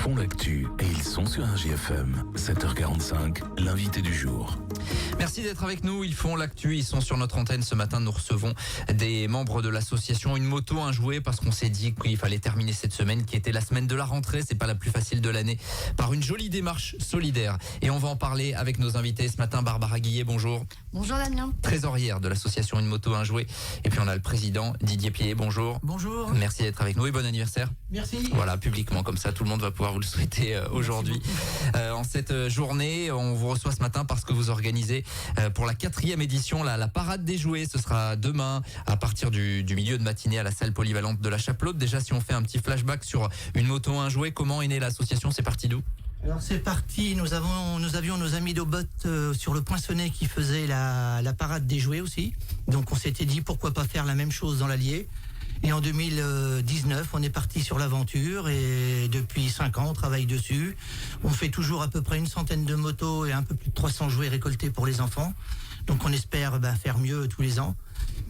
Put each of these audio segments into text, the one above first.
font l'actu et ils sont sur RJFM. 7h45, l'invité du jour. Merci d'être avec nous. Ils font l'actu, ils sont sur notre antenne. Ce matin, nous recevons des membres de l'association Une moto, un jouet, parce qu'on s'est dit qu'il fallait terminer cette semaine qui était la semaine de la rentrée. C'est pas la plus facile de l'année, par une jolie démarche solidaire. Et on va en parler avec nos invités ce matin. Barbara Guillet, bonjour. Bonjour Damien. Trésorière de l'association Une moto, un jouet. Et puis on a le président Didier Pied, bonjour. Bonjour. Merci d'être avec nous et bon anniversaire. Merci. Voilà, publiquement, comme ça tout le monde va pouvoir vous le souhaiter aujourd'hui. En cette journée, on vous reçoit ce matin parce que vous organisez pour la 4e édition la parade des jouets. Ce sera demain à partir du milieu de matinée à la salle polyvalente de la Chapelaude. Déjà, si on fait un petit flashback sur Une moto, un jouet, comment est née l'association? C'est parti d'où? Alors c'est parti, nous avions nos amis d'Aubot sur le Poinçonnet qui faisaient la parade des jouets aussi. Donc on s'était dit pourquoi pas faire la même chose dans l'Allier. Et en 2019, on est parti sur l'aventure et depuis 5 ans, on travaille dessus. On fait toujours à peu près une centaine de motos et un peu plus de 300 jouets récoltés pour les enfants. Donc on espère faire mieux tous les ans.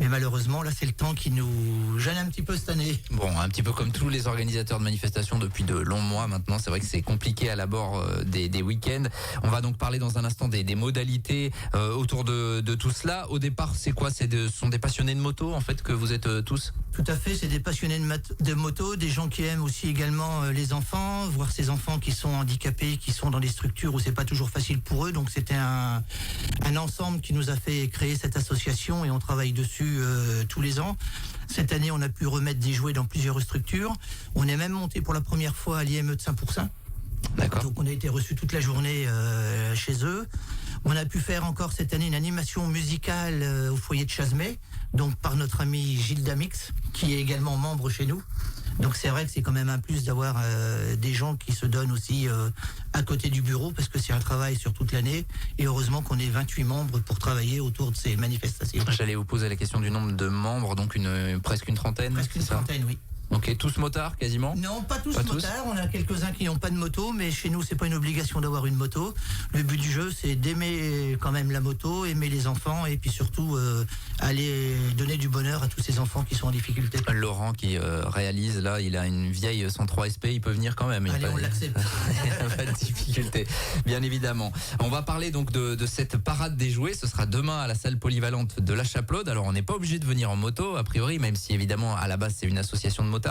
Mais malheureusement, là, c'est le temps qui nous gêne un petit peu cette année. Bon, un petit peu comme tous les organisateurs de manifestations depuis de longs mois maintenant. C'est vrai que c'est compliqué à l'abord des week-ends. On va donc parler dans un instant des modalités autour de tout cela. Au départ, c'est quoi? Ce sont des passionnés de moto, en fait, que vous êtes tous? Tout à fait, c'est des passionnés de moto, des gens qui aiment aussi également les enfants, voir ces enfants qui sont handicapés, qui sont dans des structures où c'est pas toujours facile pour eux. Donc c'était un ensemble qui nous a fait créer cette association et on travaille dessus tous les ans. Cette année, on a pu remettre des jouets dans plusieurs structures. On est même monté pour la première fois à l'IME de Saint-Pourçain. D'accord. Donc on a été reçus toute la journée chez eux. On a pu faire encore cette année une animation musicale au foyer de Chazemais, donc par notre ami Gilles Damix, qui est également membre chez nous. Donc c'est vrai que c'est quand même un plus d'avoir des gens qui se donnent aussi à côté du bureau, parce que c'est un travail sur toute l'année. Et heureusement qu'on est 28 membres pour travailler autour de ces manifestations. J'allais vous poser la question du nombre de membres, donc presque une trentaine. Presque une trentaine, oui. Ok, tous motards quasiment? Non, pas tous motards, on a quelques-uns qui n'ont pas de moto, mais chez nous c'est pas une obligation d'avoir une moto. Le but du jeu c'est d'aimer quand même la moto, aimer les enfants et puis surtout aller donner du bonheur à tous ces enfants qui sont en difficulté. Laurent qui réalise là, il a une vieille 103 SP, il peut venir quand même. Allez, on l'accepte. Il n'y a pas de difficulté, bien évidemment. On va parler donc de cette parade des jouets, ce sera demain à la salle polyvalente de la Chapelaude. Alors on n'est pas obligé de venir en moto a priori, même si évidemment à la base c'est une association de motards.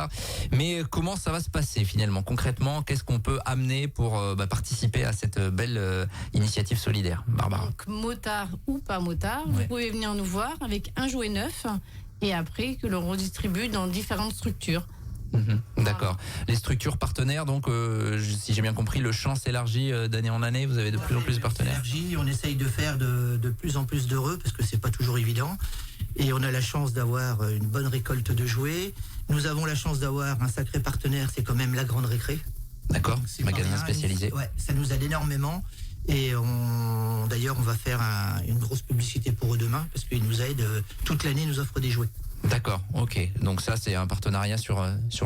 Mais comment ça va se passer finalement? Concrètement, qu'est-ce qu'on peut amener pour participer à cette belle initiative solidaire? Barbara. Donc motard ou pas motard, Ouais. vous pouvez venir nous voir avec un jouet neuf et après que l'on redistribue dans différentes structures. D'accord. Les structures partenaires, donc si j'ai bien compris, le champ s'élargit d'année en année. Vous avez de plus en plus de partenaires. On essaye de faire de plus en plus d'heureux parce que c'est pas toujours évident. Et on a la chance d'avoir une bonne récolte de jouets. Nous avons la chance d'avoir un sacré partenaire, c'est quand même la Grande Récré. D'accord. C'est Magasin pas rien. spécialisé. Ouais, ça nous aide énormément. Et d'ailleurs, on va faire une grosse publicité pour eux demain parce qu'ils nous aident toute l'année, ils nous offrent des jouets. D'accord, ok. Donc ça, c'est un partenariat sur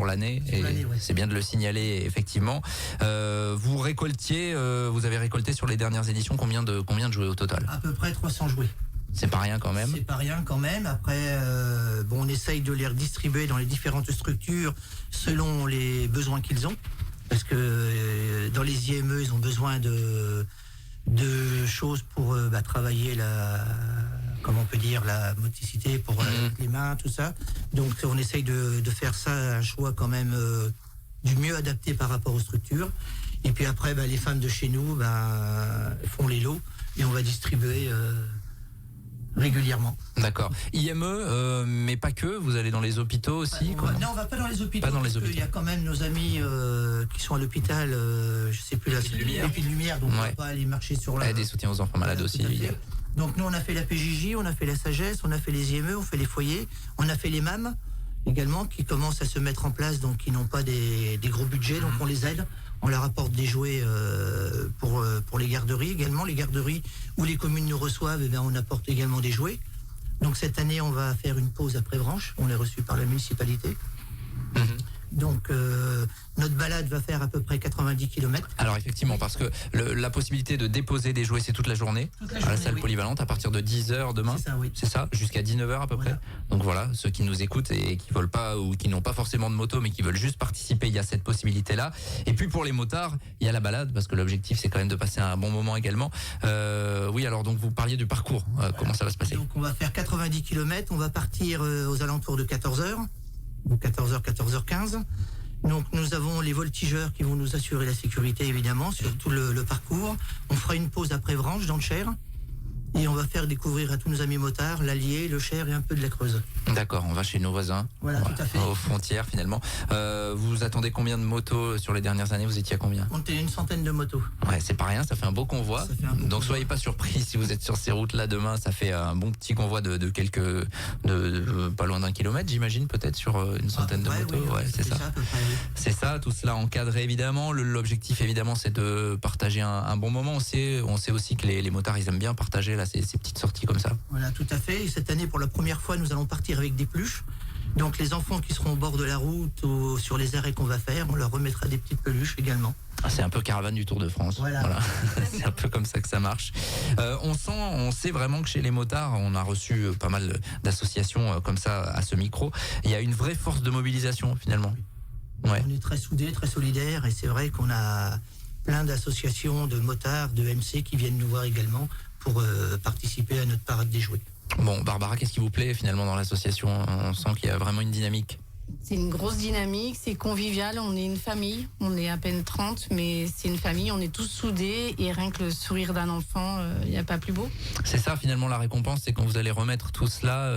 l'année. Et l'année, ouais. c'est bien de le signaler, effectivement. Vous avez récolté sur les dernières éditions combien de jouets au total? À peu près 300 jouets. C'est pas rien quand même. C'est pas rien quand même. Après, on essaye de les redistribuer dans les différentes structures selon les besoins qu'ils ont. Parce que dans les IME, ils ont besoin de choses pour travailler la motricité, pour les mains, tout ça. Donc on essaye de faire ça un choix quand même du mieux adapté par rapport aux structures. Et puis après, les femmes de chez nous font les lots et on va distribuer régulièrement. D'accord. IME, mais pas que. Vous allez dans les hôpitaux aussi. Non, on va pas dans les hôpitaux. Pas dans les parce hôpitaux. qu'il y a quand même nos amis qui sont à l'hôpital. Je sais plus l'épée de lumière. Donc on va pas aller marcher sur la. Des soutiens aux enfants malades aussi. Évidemment. Donc nous on a fait la PJJ, on a fait la sagesse, on a fait les IME, on fait les foyers, on a fait les MAM également qui commencent à se mettre en place, donc qui n'ont pas des gros budgets, donc on les aide, on leur apporte des jouets pour les garderies également, les garderies où les communes nous reçoivent, on apporte également des jouets. Donc cette année on va faire une pause après branche, on est reçu par la municipalité. Donc notre balade va faire à peu près 90 km. Alors effectivement, parce que la possibilité de déposer des jouets, c'est toute la journée, à la salle polyvalente, à partir de 10h demain. C'est ça, oui. C'est ça, jusqu'à 19h à peu près. Donc voilà, ceux qui nous écoutent et qui veulent pas ou qui n'ont pas forcément de moto mais qui veulent juste participer, il y a cette possibilité-là. Et puis pour les motards, il y a la balade parce que l'objectif c'est quand même de passer un bon moment également. Oui, alors donc vous parliez du parcours, comment ça va se passer? Donc on va faire 90 km, on va partir aux alentours de 14h, ou 14h, 14h15. Donc nous avons les voltigeurs qui vont nous assurer la sécurité évidemment sur tout le parcours. On fera une pause après Vranches dans le Cher et on va faire découvrir à tous nos amis motards l'Allier, le Cher et un peu de la Creuse. D'accord, on va chez nos voisins, Voilà, tout à fait. aux frontières finalement. Vous attendez combien de motos sur les dernières années? Vous étiez à combien? On était une centaine de motos. Ouais, c'est pas rien, ça fait un beau convoi. Ça fait un beau Donc convoi. soyez pas surpris si vous êtes sur ces routes-là demain, ça fait un bon petit convoi de quelques, pas loin d'un kilomètre, j'imagine, peut-être sur une centaine de motos. Oui, Ouais, c'est ça. à peu près, oui. C'est ça, tout cela encadré évidemment. L'objectif évidemment c'est de partager un bon moment. On sait aussi que les motards ils aiment bien partager là ces petites sorties comme ça. Voilà, tout à fait. Et cette année, pour la première fois, nous allons partir avec des peluches. Donc les enfants qui seront au bord de la route ou sur les arrêts qu'on va faire, on leur remettra des petites peluches également. C'est un peu caravane du Tour de France. Voilà. C'est un peu comme ça que ça marche. On sait vraiment que chez les motards, on a reçu pas mal d'associations comme ça à ce micro. Il y a une vraie force de mobilisation finalement. Ouais. On est très soudés, très solidaires et c'est vrai qu'on a plein d'associations de motards, de MC qui viennent nous voir également pour participer à notre parade des jouets. Bon, Barbara, qu'est-ce qui vous plaît finalement dans l'association? On sent qu'il y a vraiment une dynamique. C'est une grosse dynamique, c'est convivial, on est une famille, on est à peine 30, mais c'est une famille, on est tous soudés et rien que le sourire d'un enfant, il n'y a pas plus beau. C'est ça finalement la récompense, c'est quand vous allez remettre tout cela,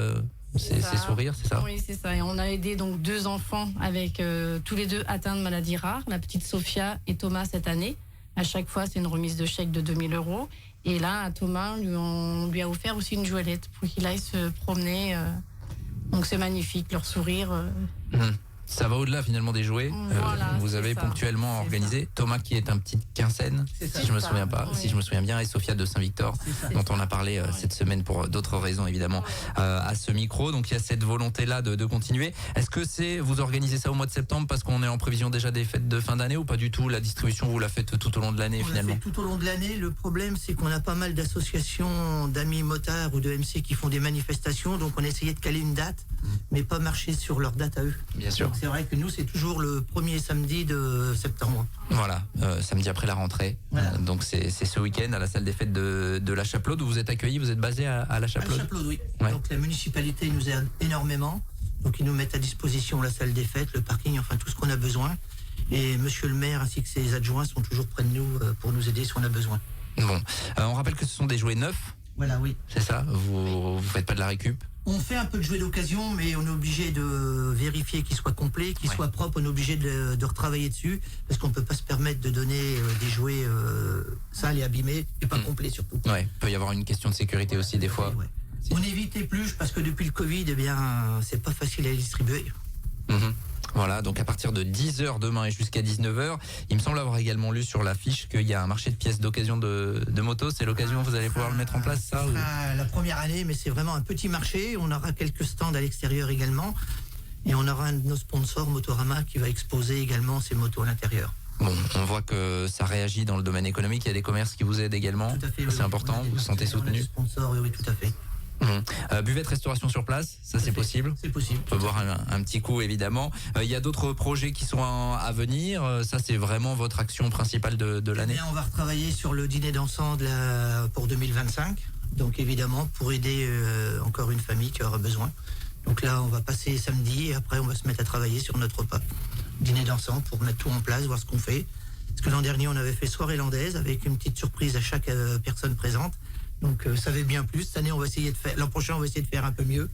ces sourires, c'est ça? Oui, c'est ça. Et on a aidé donc 2 enfants avec tous les 2 atteints de maladies rares, la petite Sophia et Thomas cette année. À chaque fois, c'est une remise de chèque de 2000 €. Et là, à Thomas, on lui a offert aussi une joëlette pour qu'il aille se promener. Donc c'est magnifique, leur sourire. Ça va au-delà finalement des jouets. Voilà, vous c'est avez ça. ponctuellement C'est organisé. Thomas qui est un petit Quinsène, C'est ça. si je me C'est souviens ça, pas, oui. si je me souviens bien, et Sophia de Saint-Victor, C'est ça. dont on a parlé cette semaine pour d'autres raisons évidemment à ce micro. Donc il y a cette volonté-là de continuer. Est-ce que vous organisez ça au mois de septembre parce qu'on est en prévision déjà des fêtes de fin d'année ou pas du tout? La distribution, vous la faites tout au long de l'année On l'a finalement? fait tout au long de l'année. Le problème, c'est qu'on a pas mal d'associations d'amis motards ou de MC qui font des manifestations. Donc on a essayé de caler une date, mais pas marcher sur leur date à eux. Bien sûr. Donc c'est vrai que nous, c'est toujours le premier samedi de septembre. Voilà, samedi après la rentrée. Voilà. Donc c'est ce week-end à la salle des fêtes de la Chapelaude où vous êtes accueillis, vous êtes basé à la À Chapelaude? Chapelaude, oui. Ouais. Donc la municipalité nous aide énormément. Donc ils nous mettent à disposition la salle des fêtes, le parking, enfin tout ce qu'on a besoin. Et monsieur le maire ainsi que ses adjoints sont toujours près de nous pour nous aider si on a besoin. Bon, on rappelle que ce sont des jouets neufs, Voilà, oui. c'est ça? Vous faites pas de la récup? On fait un peu de jouets d'occasion, mais on est obligé de vérifier qu'ils soient complets, qu'ils soient propres. On est obligé de retravailler dessus parce qu'on peut pas se permettre de donner des jouets sales et abîmés et pas complets surtout. Ouais, peut y avoir une question de sécurité aussi des fois. Ouais. On évite les peluches parce que depuis le Covid, eh bien, c'est pas facile à les distribuer. Mhm. Voilà, donc à partir de 10h demain et jusqu'à 19h, il me semble avoir également lu sur l'affiche qu'il y a un marché de pièces d'occasion de motos. C'est l'occasion, vous allez pouvoir le mettre en place, ça? Ce ou- sera la première année, mais c'est vraiment un petit marché. On aura quelques stands à l'extérieur également. Et on aura un de nos sponsors, Motorama, qui va exposer également ses motos à l'intérieur. Bon, on voit que ça réagit dans le domaine économique. Il y a des commerces qui vous aident également. Tout à fait. C'est important, vous vous sentez soutenu? Sponsor, oui, tout à fait. Buvette restauration sur place, ça c'est possible? C'est possible. On peut boire un petit coup évidemment. Il y a d'autres projets qui sont à venir. Ça c'est vraiment votre action principale de l'année? Eh bien, on va retravailler sur le dîner dansant pour 2025. Donc évidemment, pour aider encore une famille qui aura besoin. Donc là, on va passer samedi et après, on va se mettre à travailler sur notre repas. Dîner dansant pour mettre tout en place, voir ce qu'on fait. Parce que l'an dernier, on avait fait soirée landaise avec une petite surprise à chaque personne présente. Donc ça avait bien plus. Cette année, on va essayer de faire. L'an prochain, on va essayer de faire un peu mieux.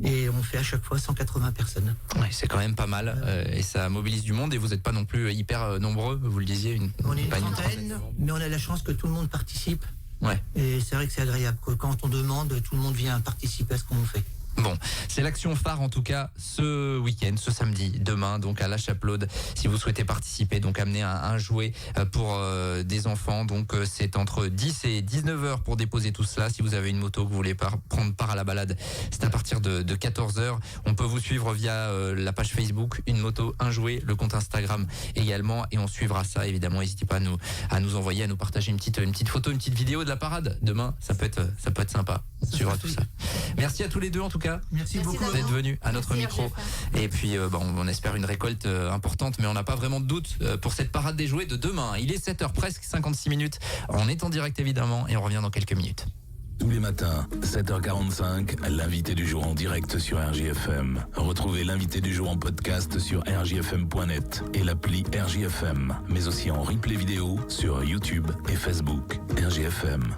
Et on fait à chaque fois 180 personnes. Ouais, c'est quand même pas mal et ça mobilise du monde et vous n'êtes pas non plus hyper nombreux, vous le disiez. On est une pas trentaine, mais on a la chance que tout le monde participe. Ouais. Et c'est vrai que c'est agréable. Quand on demande, tout le monde vient participer à ce qu'on fait. Bon, c'est l'action phare en tout cas ce week-end, ce samedi, demain, donc à la Chapelaude. Si vous souhaitez participer, donc amener un jouet pour des enfants. Donc c'est entre 10 et 19 heures pour déposer tout cela. Si vous avez une moto que vous voulez prendre part à la balade, c'est à partir de 14 heures. On peut vous suivre via la page Facebook, une moto, un jouet, le compte Instagram également, et on suivra ça évidemment. N'hésitez pas à nous envoyer, à nous partager une petite photo, une petite vidéo de la parade demain. Ça peut être sympa. On suivra tout ça. Merci à tous les deux en tout cas. Merci beaucoup D'être venus à notre Merci, micro. Et puis on espère une récolte importante, mais on n'a pas vraiment de doute pour cette parade des jouets de demain. Il est 7h presque, 56 minutes. On est en direct évidemment et on revient dans quelques minutes. Tous les matins, 7h45, l'invité du jour en direct sur RJFM. Retrouvez l'invité du jour en podcast sur rjfm.net et l'appli RJFM, mais aussi en replay vidéo sur YouTube et Facebook. RJFM.